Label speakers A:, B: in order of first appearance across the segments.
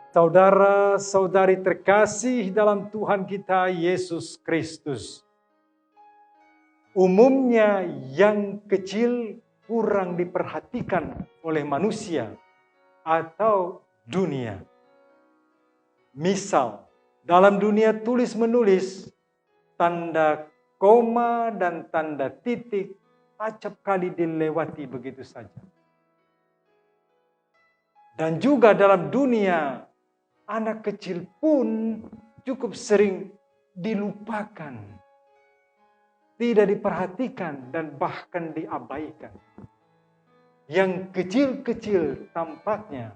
A: Saudara-saudari terkasih dalam Tuhan kita Yesus Kristus. Umumnya yang kecil kurang diperhatikan oleh manusia atau dunia. Misal, dalam dunia tulis-menulis, tanda koma dan tanda titik acap kali dilewati begitu saja. Dan juga dalam dunia, anak kecil pun cukup sering dilupakan, tidak diperhatikan, dan bahkan diabaikan. Yang kecil-kecil tampaknya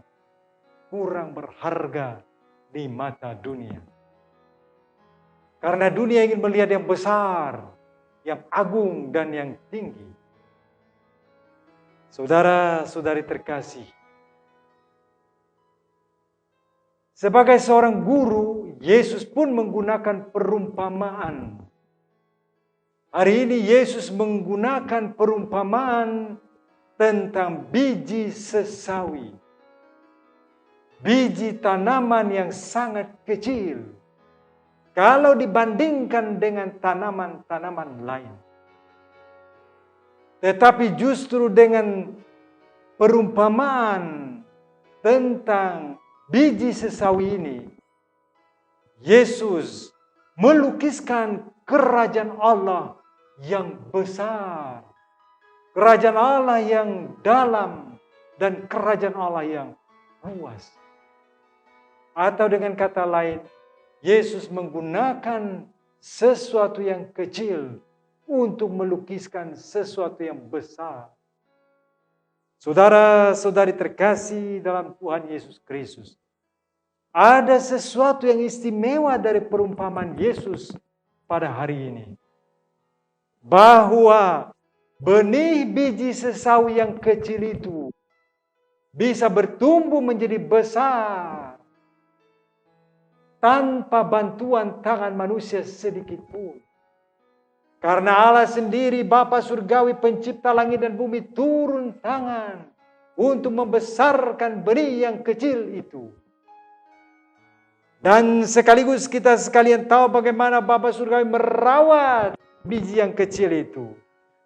A: kurang berharga di mata dunia. Karena dunia ingin melihat yang besar, yang agung, dan yang tinggi. Saudara-saudari terkasih, sebagai seorang guru, Yesus pun menggunakan perumpamaan. Hari ini Yesus menggunakan perumpamaan tentang biji sesawi. Biji tanaman yang sangat kecil kalau dibandingkan dengan tanaman-tanaman lain. Tetapi justru dengan perumpamaan tentang biji sesawi ini, Yesus melukiskan kerajaan Allah yang besar, kerajaan Allah yang dalam, dan kerajaan Allah yang luas. Atau dengan kata lain, Yesus menggunakan sesuatu yang kecil untuk melukiskan sesuatu yang besar. Saudara-saudari terkasih dalam Tuhan Yesus Kristus, ada sesuatu yang istimewa dari perumpamaan Yesus pada hari ini. Bahwa benih biji sesawi yang kecil itu bisa bertumbuh menjadi besar tanpa bantuan tangan manusia sedikit pun. Karena Allah sendiri, Bapa Surgawi, pencipta langit dan bumi, turun tangan untuk membesarkan benih yang kecil itu. Dan sekaligus kita sekalian tahu bagaimana Bapa Surgawi merawat biji yang kecil itu,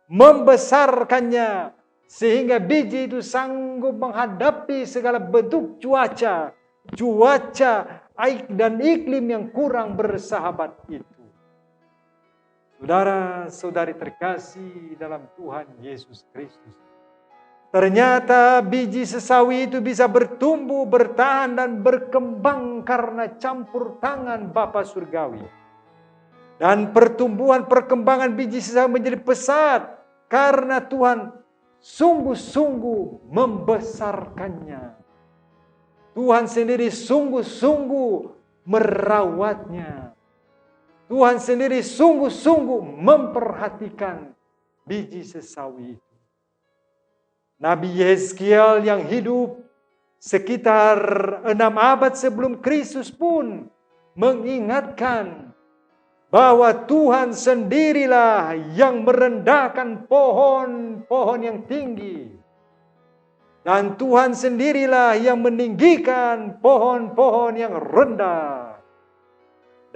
A: membesarkannya sehingga biji itu sanggup menghadapi segala bentuk cuaca dan iklim yang kurang bersahabat itu. Saudara-saudari terkasih dalam Tuhan Yesus Kristus, ternyata biji sesawi itu bisa bertumbuh, bertahan, dan berkembang karena campur tangan Bapa Surgawi. Dan pertumbuhan perkembangan biji sesawi menjadi pesat karena Tuhan sungguh-sungguh membesarkannya. Tuhan sendiri sungguh-sungguh merawatnya. Tuhan sendiri sungguh-sungguh memperhatikan biji sesawi itu. Nabi Yeskiel yang hidup sekitar 6 abad sebelum Kristus pun mengingatkan bahwa Tuhan sendirilah yang merendahkan pohon-pohon yang tinggi. Dan Tuhan sendirilah yang meninggikan pohon-pohon yang rendah.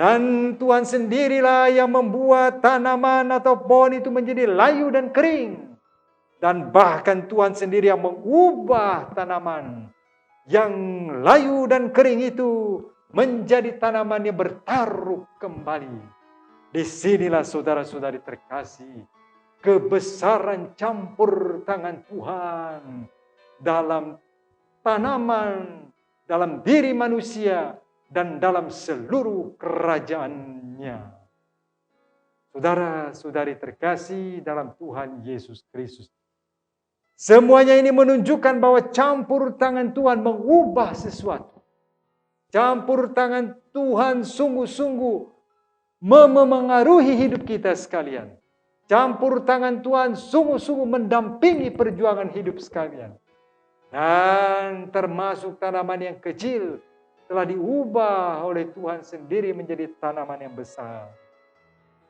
A: Dan Tuhan sendirilah yang membuat tanaman atau pohon itu menjadi layu dan kering. Dan bahkan Tuhan sendiri yang mengubah tanaman yang layu dan kering itu menjadi tanaman yang bertaruh kembali. Disinilah saudara-saudari terkasih, kebesaran campur tangan Tuhan dalam tanaman, dalam diri manusia, dan dalam seluruh kerajaannya. Saudara-saudari terkasih dalam Tuhan Yesus Kristus, semuanya ini menunjukkan bahwa campur tangan Tuhan mengubah sesuatu. Campur tangan Tuhan sungguh-sungguh memengaruhi hidup kita sekalian. Campur tangan Tuhan sungguh-sungguh mendampingi perjuangan hidup sekalian. Dan termasuk tanaman yang kecil telah diubah oleh Tuhan sendiri menjadi tanaman yang besar.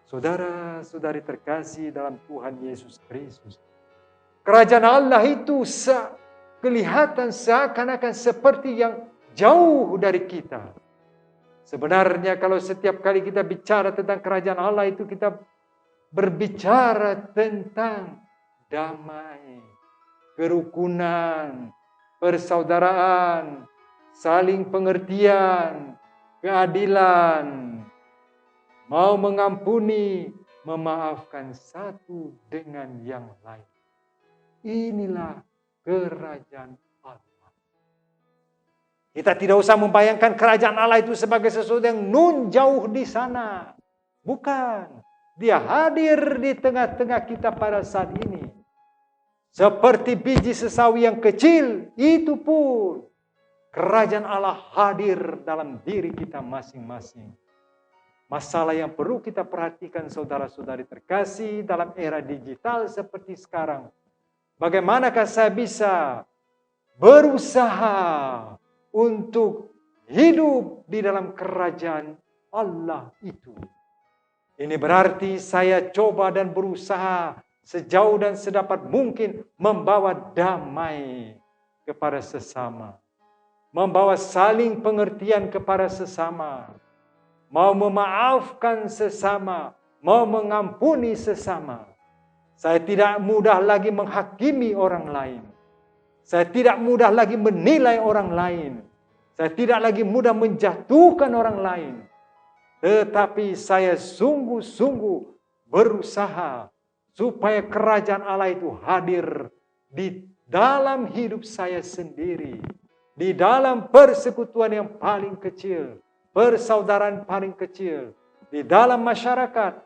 A: Saudara-saudari terkasih dalam Tuhan Yesus Kristus, kerajaan Allah itu kelihatan seakan-akan seperti yang jauh dari kita. Sebenarnya kalau setiap kali kita bicara tentang kerajaan Allah itu kita berbicara tentang damai, kerukunan, persaudaraan, saling pengertian, keadilan, mau mengampuni, memaafkan satu dengan yang lain. Inilah kerajaan Allah. Kita tidak usah membayangkan kerajaan Allah itu sebagai sesuatu yang nun jauh di sana. Bukan. Dia hadir di tengah-tengah kita pada saat ini. Seperti biji sesawi yang kecil, itu pun kerajaan Allah hadir dalam diri kita masing-masing. Masalah yang perlu kita perhatikan saudara-saudari terkasih dalam era digital seperti sekarang. Bagaimanakah saya bisa berusaha untuk hidup di dalam kerajaan Allah itu? Ini berarti saya coba dan berusaha sejauh dan sedapat mungkin membawa damai kepada sesama. Membawa saling pengertian kepada sesama. Mau memaafkan sesama. Mau mengampuni sesama. Saya tidak mudah lagi menghakimi orang lain. Saya tidak mudah lagi menilai orang lain. Saya tidak lagi mudah menjatuhkan orang lain. Tetapi saya sungguh-sungguh berusaha supaya kerajaan Allah itu hadir di dalam hidup saya sendiri. Di dalam persekutuan yang paling kecil. Persaudaraan paling kecil. Di dalam masyarakat.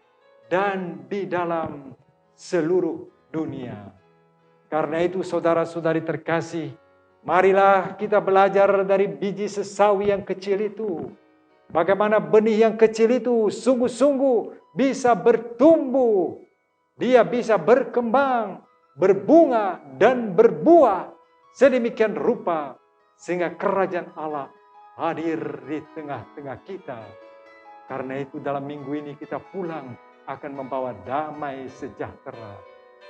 A: Dan di dalam seluruh dunia. Karena itu saudara-saudari terkasih, marilah kita belajar dari biji sesawi yang kecil itu. Bagaimana benih yang kecil itu sungguh-sungguh bisa bertumbuh. Dia bisa berkembang, berbunga dan berbuah sedemikian rupa. Sehingga kerajaan Allah hadir di tengah-tengah kita. Karena itu dalam minggu ini kita pulang akan membawa damai sejahtera,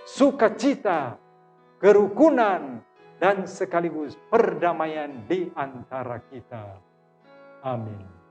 A: sukacita, kerukunan, dan sekaligus perdamaian di antara kita. Amin.